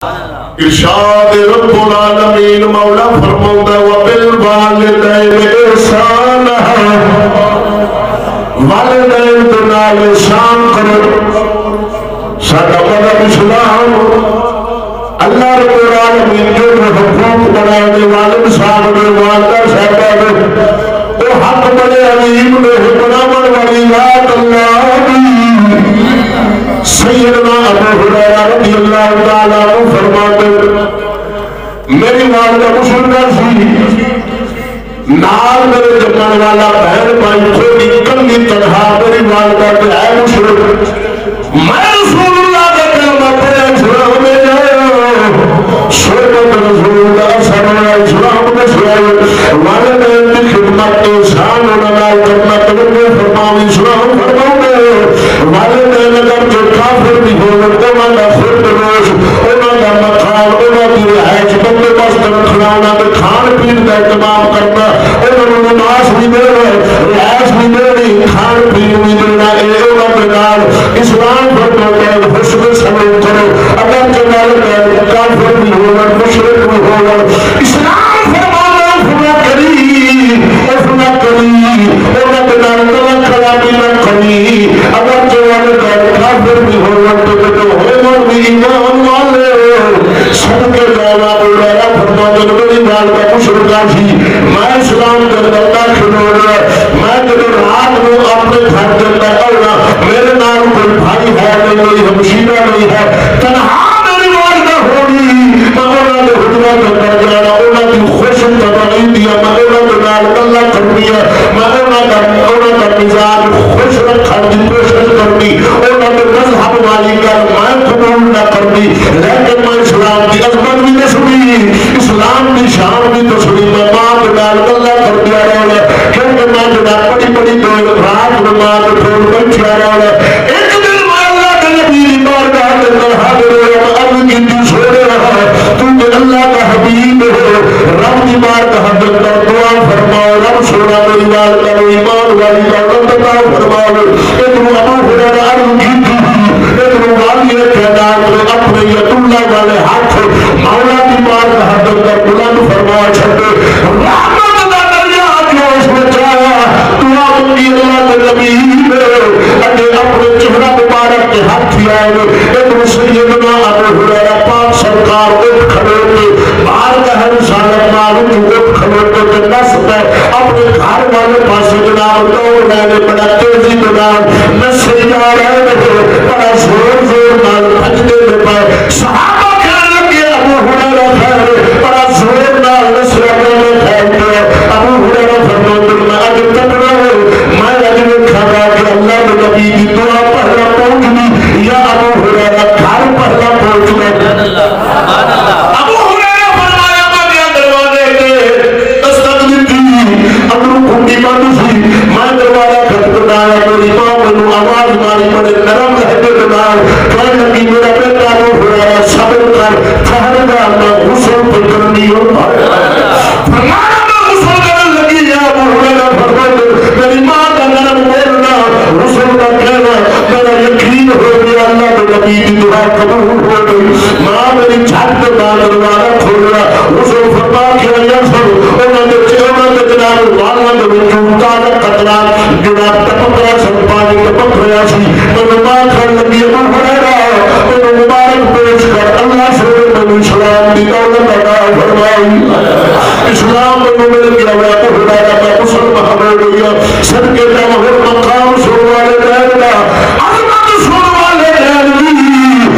ارشاد رب العالمین مولا فرماؤں وَبِالْوَالِدَيْنِ إِحْسَانًا والدین تو نال احسان کرو ساڈا مذہب اسلام اللہ رب العالمین جو حقوق بنائے دے والد صاحب دے والدہ صاحبہ دے وہ حق بڑے عظیم دے بناون والی ذات اللہ دی سیدنا ابو ہریرہ رضی اللہ تعالیٰ عنہ فرماتے میری والدہ مسلمان سی نال میرے جمعن والا بہن بھائی تھوڑی کلی تنہا میری والدہ کے ہے مشرک میں رسول اللہ کا کلمہ پڑھا اسلام میں جایا شربت رسول اللہ صلی اللہ علیہ وسلم نے سنائی والدین کی خدمت احسان ہونا کرنا توجہ فرماؤں اسلام فرماؤں گے والدین اگر جو کافر بھی ہو انہوں نے خود روش انہوں نے مکان انہوں کی رہائش بندے بست رکھنا انہوں نے کھان پین کا اہتمام کرنا انہوں نے نماز بھی دے رہے رہائش بھی دے رہی کھان پین بھی دینا انہوں نے نال اسلام فرماؤں حسن سمجھ کرو اگر جنال کافر بھی ہو مشرک بھی ہو اسلام فرماؤں فرما کری فرما کری انہوں نے نال توکھلا بھی نہ کری اگر جنال کافر بھی ہو تو ہوئے بھی ایمان والے سب کے جانا بولا فرماؤں میری والدہ مشرکہ تھی میں اسلام کے اندر داخل ہو رہا میں جب رات میں اپنے گھر کے اندر آؤں میرے نام کوئی بھائی ہے نہیں کوئی ہمشیرہ نہیں ہے تنہا میری والدہ ہوگی میں انہوں نے حجرہ کے اندر جانا انہوں کی خوش تبعی دیا میں انہوں نے نال اللہ کر دیا میں انہوں کا مزاج خوش رکھا دی کوشش کر دی انہوں نے مذہب والی کر میں قبول نہ کر دی لیکن میں اسلام کی عظمت بھی نہ سنی اسلام کی شان بھی تو سنی میں ماں کے نال اللہ کر دیا رہا کیونکہ میں جنا بڑی بڑی دور رات میں ماں کے پھول بیٹھا رہا ایک دن میں اللہ کے نبی بارگاہ کے اندر حاضر ہوا عرض کی تو سونے رہا تو کہ اللہ کا حبیب ہو رب کی بارگاہ کے اندر دعا فرماؤ رب سونا میری والدہ کو ایمان والی کا رب فرماؤ ایک ابو ہریرہ عرض کی تھی ایک والی کہنار کو اپنے ید اللہ والے ہاتھ مولا کی بارگاہ کے اندر بلند فرما چھتے رحمت دا دریا جو اس میں چاہا دعا کی اللہ کے نبی اگر اپنے چہرہ مبارک کے ہاتھ آئے ایک سیدنا ابو ہریرہ پاک سرکار اٹھ کھڑے کے بارگاہ رسالت معلوم جو اٹھ کھڑے کے نصب ہے اپنے گھر والے پاس جناب دوڑ رہے بڑا تیزی بنام نصر جا رہے بڑا زور زور نال بھجنے میں پائے صحابہ کہنے لگے ابو ہریرہ خیر بڑا زور نال نصر کرنے پھیلتے ابو ہریرہ فرماتے میں اگر تک رہے میں اگر کھانا کہ اللہ نے نبی کی دعا پہلا پہنچ دی یا ابو ہریرہ گھر پہلا پہنچ دی ابو ہریرہ فرمایا میں کیا دروازے کے دستک دیتی اندروں کھنڈی بند سی میں دروازہ کھٹکھٹایا میری ماں میں آواز ماری بڑے نرم رہتے دماغ کہنے لگی میرا بیٹا ابو ہریرہ صبر کر ٹھہر گا میں غسل پہ کرنی ہو فرمایا میں غسل کرنے لگی یا ابو ہریرہ فرماتے میری ماں کا نرم بولنا غسل کا کہنا میرا یقین ہو گیا اللہ کے نبی کی دعا قبول ہو گئی ماں میری چھت کے بعد دروازہ کھولا غسل فرما کیا یا سب انہوں نے جناب والوں نے وجود کا قطرہ جناب ٹپک رہا سب پانی ٹپک رہا سی میں نماز کھڑ لگی ابو ہریرہ میں مبارک پیش کر اللہ سے میں اسلام دی دولت عطا فرمائی اسلام میں مل گیا میں ابو ہریرہ میں مسلمان ہو گیا صدقے کا مقام سن والے رہنا عظمت سن والے رہنی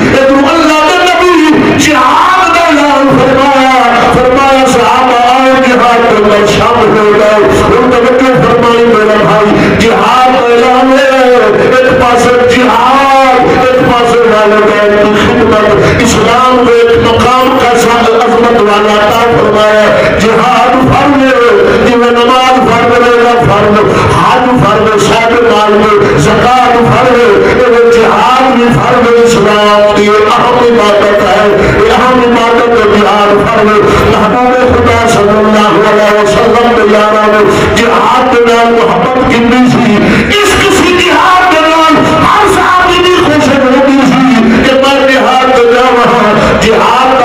ادھر اللہ کے نبی جہاد کا اعلان فرمایا صحابہ آؤ جہاد کے اندر شامل ہو جاؤ ان توجہ فرمائی میرا بھائی جہاد کا اعلان ہے ایک پاس جہاد ایک پاس والدین کی خدمت اسلام کو ایک مقام کا عظمت والا عطا فرمایا جہاد فرض ہے جو نماز فرض ہے فرض حج فرض شاد مال میں زکات فرض ہے جہاد بھی فرض اسلام کی اہم عبادت ہے یہ اہم عبادت ہے جہاد فرض محبوب خدا صلی اللہ علیہ وسلم نے یارانو جہاد کے نام محبت کتنی سی اس کسی جہاد کے نام ہر صحابی بھی خوش ہوتی سی کہ میں جہاد کے نام جہاد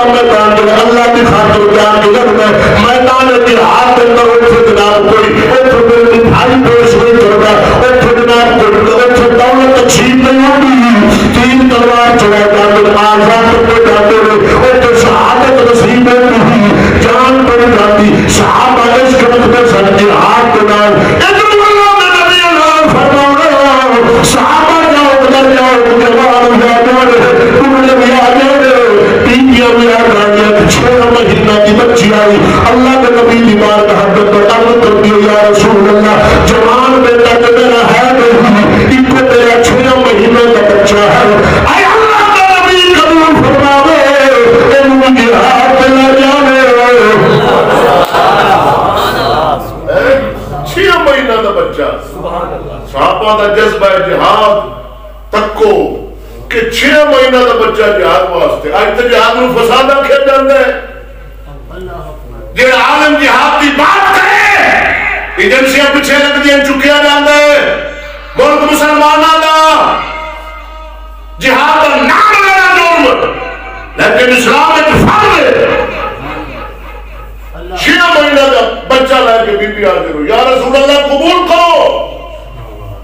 نمازاں تے جاندے نے اوتھے شہادت نصیب نہیں جان بن جاتی صحابہ عشق رکھدے سن جہاد دے نال ادھر اللہ دے نبی اعلان فرماؤ صحابہ جاؤ ادھر جاؤ جوان جاؤ تم بھی آ جاؤ بیویاں بھی آ جائیں 6 مہینہ کی بچی آئی اللہ کے نبی دی بارگاہ میں عرض کرتی ہے یا رسول اللہ جوان بیٹا جو میرا ہے نہیں ایک کو تیرا 6 مہینے کا بچہ ہے اے اللہ کا نبی قبول فرماوے اے مجھے ہاتھ لے جانے 6 مہینہ کا بچہ صحابہ کا جذبہ جہاد تکو کہ 6 مہینہ کا بچہ جہاد واسطے اج تے جہاد نو فساد آکھیا جاندا ہے جے عالم جہاد کی بات کرے ایجنسیاں پیچھے لگ دیا چکیا جاندے ملک مسلمانہ دا جہاد کا نام لینا جرم لیکن اسلام ایک فرض ہے 6 مہینہ کا بچہ لے کے بی بی حاضر ہو یا رسول اللہ قبول کرو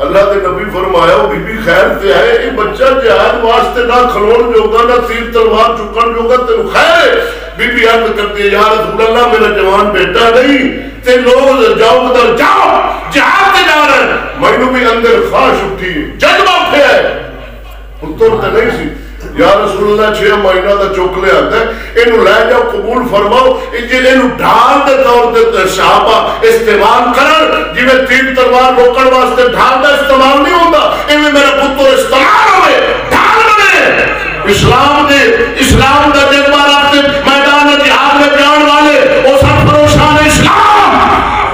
اللہ کے نبی فرمایا بی بی خیر تے ہے یہ بچہ جہاد واسطے نہ کھلون جوگا نہ تیر تلوار چکن جوگا تینو خیر ہے بی بی عرض کرتی ہے یا رسول اللہ میرا جوان بیٹا نہیں تے لوگ جاؤ ادھر جاؤ جہاد تے جا رہے ہیں مینوں بھی اندر خواہش اٹھی جذبہ اٹھیا ہے پتر تے نہیں سی یا رسول اللہ 6 مہینہ دا چوک لے آتا ہے انہوں لے جاؤ قبول فرماؤ انہوں ڈھال دے طور دے صحابہ استعمال کرن جی میں تیر تلوار روکن واسطے ڈھال دا استعمال نہیں ہوتا انہیں میرا پتر استعمال ہوئے ڈھال بنے اسلام دا جذبہ رکھتے میدان جہاد میں جان والے وہ سرفروشان اسلام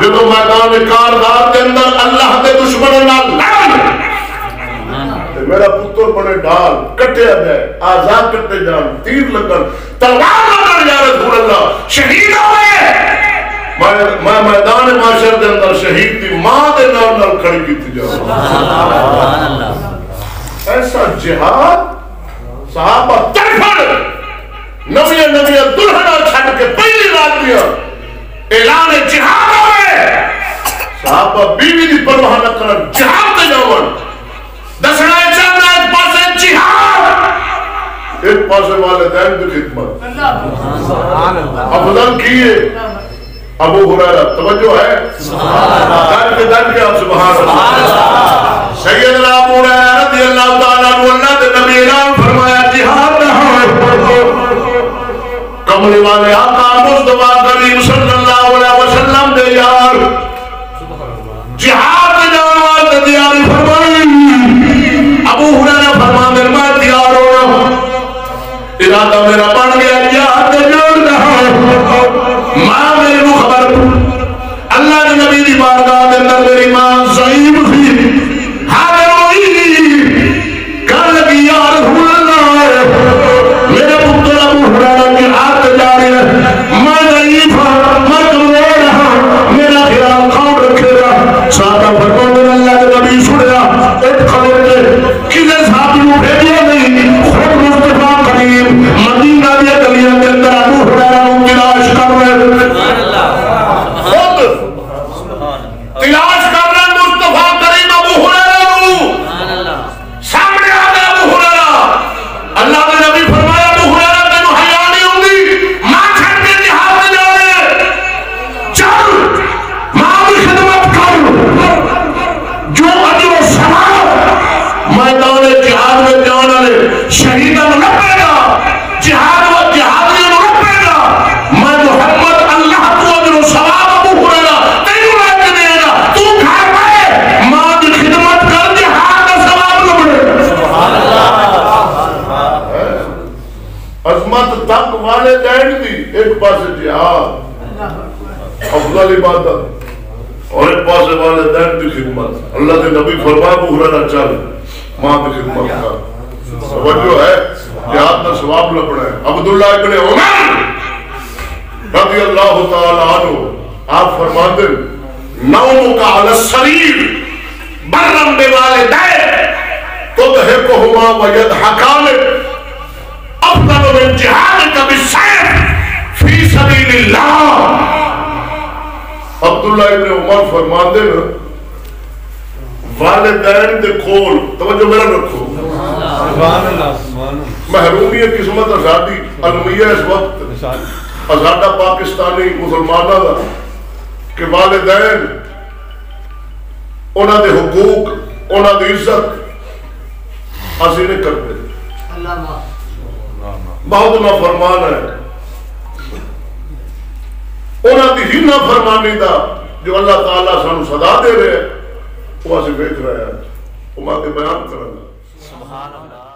جب میدان کاردار کے اندر اللہ کے دشمنوں نال لڑن میرا پتر بڑے ڈال کٹے جائے آزاد کٹے جان تیر لگن تلوار لگن یا رسول اللہ شہید ہوئے میں میدان معاشر دے اندر شہید دی ماں دے نال کھڑی کیتی جاؤں ایسا جہاد صحابہ تڑپڑ نویہ دلہنہ چھڑ کے پہلی رات دیا اعلان جہاد ہوئے صحابہ بیوی دی پرواہ نہ کرن جہاد دے جاؤں دسنا چاہنا ایک پاسے جہاد ایک پاسے والدین کی خدمت افضل کیے ابو ہریرہ توجہ ہے در کے آپ سبحان اللہ سیدنا ابو ہریرہ رضی اللہ تعالیٰ عنہ اللہ کے نبی اعلان فرمایا جہاد کملی والے آقا مصطفیٰ کریم صلی اللہ علیہ وسلم دے یار جہاد جان والے دیاری فرمائی ابو ہریرہ فرماتے میں تیار ہو رہا ہوں ارادہ میرا بن گیا جہاد جان رہا ماں میرے کو خبر اللہ کے نبی دی بارگاہ کے اندر میری ماں ضعیف تھی حاضر ہوئی کہنے لگی یا رسول اللہ میرے پتر ابو ہریرہ کی ہاتھ جاری ہے میں ضعیف ہوں میں کمزور ہوں میرا خیال کون رکھے گا صحابہ فرماتے ہیں اللہ کے نبی سنیا ایک خبر دے کسی صحابی کو بھیجیا نہیں خود مصطفیٰ کریم مدینہ دیا گلیاں کے اندر ابو ہریرہ کو تلاش کر رہے خود تلاش کر رہے مصطفیٰ کریم ابو ہریرہ کو سامنے آ گیا ابو ہریرہ اللہ کے نبی فرمایا ابو ہریرہ تینوں حیا نہیں ہوگی ماں چھڑ کے جہاد میں جا رہے چل ماں کی خدمت کر جو اجر و ثواب میدان جہاد میں جانے والے شہیدوں کو لپے گا جہادیوں کو لپے گا میں محمد اللہ کو اجر و ثواب ابو ہریرہ تینوں لے کے دے گا تو گھر میں ماں کی خدمت کر جہاد کا ثواب لبڑے سبحان اللہ عظمت تک والدین دی ایک پاسے جہاد افضل عبادت اور ایک پاسے والدین کی خدمت اللہ کے نبی فرمایا ابو ہریرہ چل ماں کی خدمت کر توجہ ہے جہاد کا ثواب لبڑا ہے عبداللہ ابن عمر رضی اللہ تعالی عنہ آپ فرماتے نومک علی السریر برم بوالدین تضحکہما ویضحکان افضل من جہادک بالسیف فی سبیل اللہ عبداللہ ابن عمر فرماتے ہیں والدین دے کول توجہ میرا رکھو میں محرومی قسمت آزادی المیہ اس وقت آزادہ پاکستانی مسلمانوں کا کہ والدین انہوں دے حقوق انہوں دی عزت اسی نہیں کرتے بہت نافرمان ہے انہوں دی ہی نافرمانی دا جو اللہ تعالیٰ سانو صدا دے رہے ہیں وہ اسی دیکھ رہے ہیں وہ میں بیان کرنا سبحان اللہ